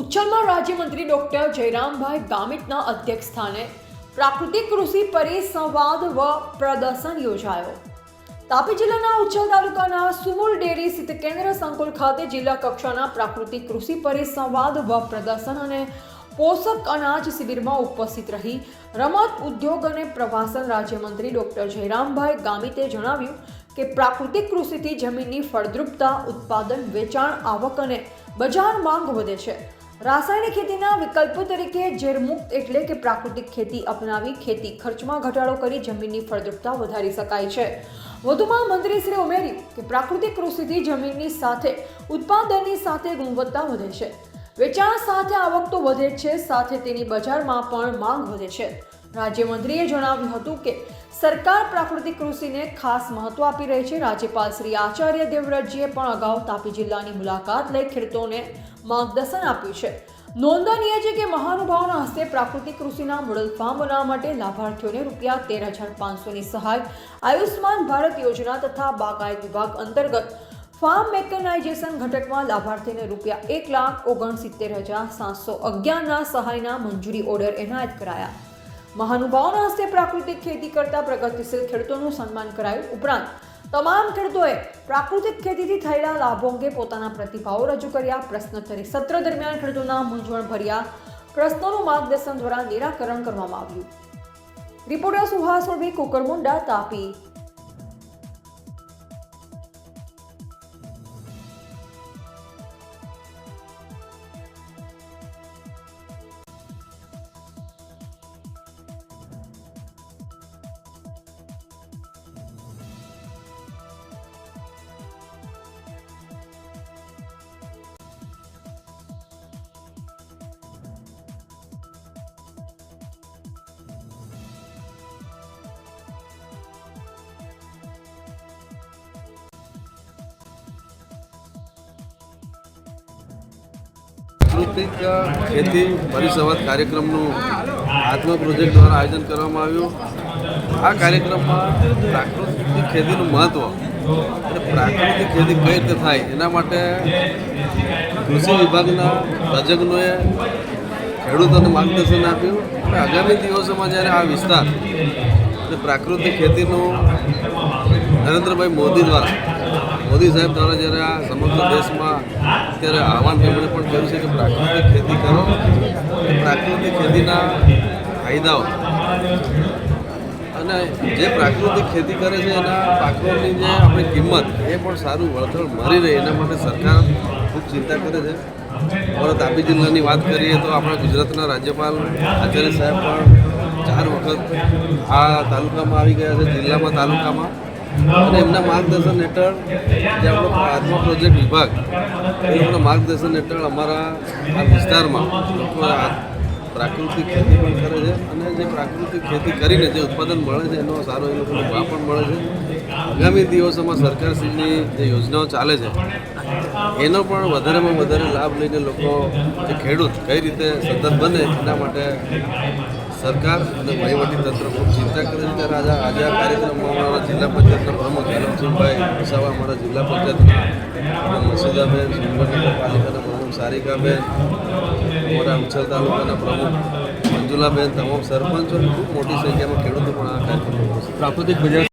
ઉચ્છલમાં રાજ્યમંત્રી ડોક્ટર જયરામભાઈ ગામિતના અધ્યક્ષસ્થાને પ્રાકૃતિક કૃષિ પરિસંવાદ વ પ્રદર્શન યોજાયો। તાપી જિલ્લાના ઉચ્છલ તાલુકાના સુમુલ ડેરી સ્થિત કેન્દ્ર સંકુલ ખાતે જિલ્લા કક્ષાના પ્રાકૃતિક કૃષિ પરિસંવાદ વ પ્રદર્શન અને પોષક અનાજ શિબિરમાં ઉપસ્થિત રહી રમત ઉદ્યોગ અને પ્રવાસન રાજ્યમંત્રી ડોક્ટર જયરામભાઈ ગામિતે જણાવ્યું કે પ્રાકૃતિક કૃષિથી જમીનની ફળદ્રુપતા, ઉત્પાદન, વેચાણ, આવક અને બજાર માંગ વધે છે। રાસાયણિક ખેતીના વિકલ્પો તરીકે ઝેરમુક્ત એટલે કે પ્રાકૃતિક ખેતી અપનાવી ખેતી ખર્ચમાં ઘટાડો કરી જમીનની ફળદ્રુપતા વધારી શકાય છે। વધુમાં મંત્રીશ્રીએ ઉમેર્યું કે પ્રાકૃતિક કૃષિથી જમીનની સાથે ઉત્પાદનની સાથે ગુણવત્તા વધે છે, વેચાણ સાથે આવક તો વધે છે, સાથે તેની બજારમાં પણ માંગ વધે છે। રાજ્યમંત્રીએ જણાવ્યું હતું કે સરકાર પ્રાકૃતિક કૃષિને ખાસ મહત્વ આપી રહી છે। રાજ્યપાલ શ્રી આચાર્ય દેવવ્રતજીએ પણ અગાઉ તાપી જિલ્લાની મુલાકાત લઈ ખેડૂતોને માર્ગદર્શન આપ્યું છે। નોંધનીય છે કે મહાનુભાવોના હસ્તે પ્રાકૃતિક કૃષિના મોડલ ફાર્મ બનાવવા માટે લાભાર્થીઓને ₹13,500ની સહાય, આયુષ્માન ભારત યોજના તથા બાગાયત વિભાગ અંતર્ગત ફાર્મ મેકનાઇઝેશન ઘટકમાં લાભાર્થીને ₹1,69,711ના સહાયના મંજૂરી ઓર્ડર એનાયત કરાયા। મહાનુભાવોના હસ્તે પ્રાકૃતિક ખેતી કરતા પ્રગતિશીલ ખેડૂતોનું સન્માન કરાયું। ઉપરાંત તમામ ખેડૂતોએ પ્રાકૃતિક ખેતીથી થયેલા લાભો અંગે પોતાના પ્રતિભાવો રજૂ કર્યા। પ્રશ્નોત્તરી સત્ર દરમિયાન ખેડૂતોના મૂંઝવણભર્યા પ્રશ્નોનું માર્ગદર્શન દ્વારા નિરાકરણ કરવામાં આવ્યું। રિપોર્ટર સુહાસ ઉર્વી, કુકરમુંડા, તાપી। પ્રાકૃતિક ખેતી પરિસંવાદ કાર્યક્રમનું આત્મ પ્રોજેક્ટ દ્વારા આયોજન કરવામાં આવ્યું। આ કાર્યક્રમમાં પ્રાકૃતિક ખેતીનું મહત્ત્વ અને પ્રાકૃતિક ખેતી કઈ રીતે થાય એના માટે કૃષિ વિભાગના તજજ્ઞોએ ખેડૂતોને માર્ગદર્શન આપ્યું અને આગામી દિવસોમાં જ્યારે આ વિસ્તાર અને પ્રાકૃતિક ખેતીનું નરેન્દ્રભાઈ મોદી સાહેબ દ્વારા જ્યારે આ સમગ્ર દેશમાં અત્યારે આહવાન તેમણે પણ કર્યું છે કે પ્રાકૃતિક ખેતી કરો, પ્રાકૃતિક ખેતીના ફાયદાઓ અને જે પ્રાકૃતિક ખેતી કરે છે એના પાકોની જે આપણી કિંમત એ પણ સારું વળતર મળી રહે એના માટે સરકાર ખૂબ ચિંતા કરે છે। અમારા તાપી જિલ્લાની વાત કરીએ તો આપણા ગુજરાતના રાજ્યપાલ આચાર્ય સાહેબ પણ 4 વખત આ તાલુકામાં આવી ગયા છે, જિલ્લામાં, તાલુકામાં, અને એમના માર્ગદર્શન હેઠળ જે આપણો આત્મ પ્રોજેક્ટ વિભાગ એ લોકોના માર્ગદર્શન હેઠળ અમારા આ વિસ્તારમાં લોકો પ્રાકૃતિક ખેતી પણ કરે છે અને જે પ્રાકૃતિક ખેતી કરીને જે ઉત્પાદન મળે છે એનો સારો એ લોકોને ભાવ પણ મળે છે। આગામી દિવસોમાં સરકારશ્રીની જે યોજનાઓ ચાલે છે એનો પણ વધારેમાં વધારે લાભ લઈને લોકો જે ખેડૂત કઈ રીતે સતત બને એના માટે સરકાર અને વહીવટીતંત્ર ખૂબ ચિંતા કરે છે। ત્યારે આજે આ કાર્યક્રમમાં અમારા જિલ્લા પંચાયતના પ્રમુખ હેલમસિંહભાઈ વસાવા, અમારા જિલ્લા પંચાયતના મસીદાબેન, સુંદર નગરપાલિકાના પ્રમુખ સારિકાબેન, અમારા ઉચ્છલ તાલુકાના પ્રમુખ મંજુલાબેન, તમામ સરપંચો ખૂબ મોટી સંખ્યામાં ખેડૂતો પણ આ કાર્યક્રમમાં પ્રાકૃતિક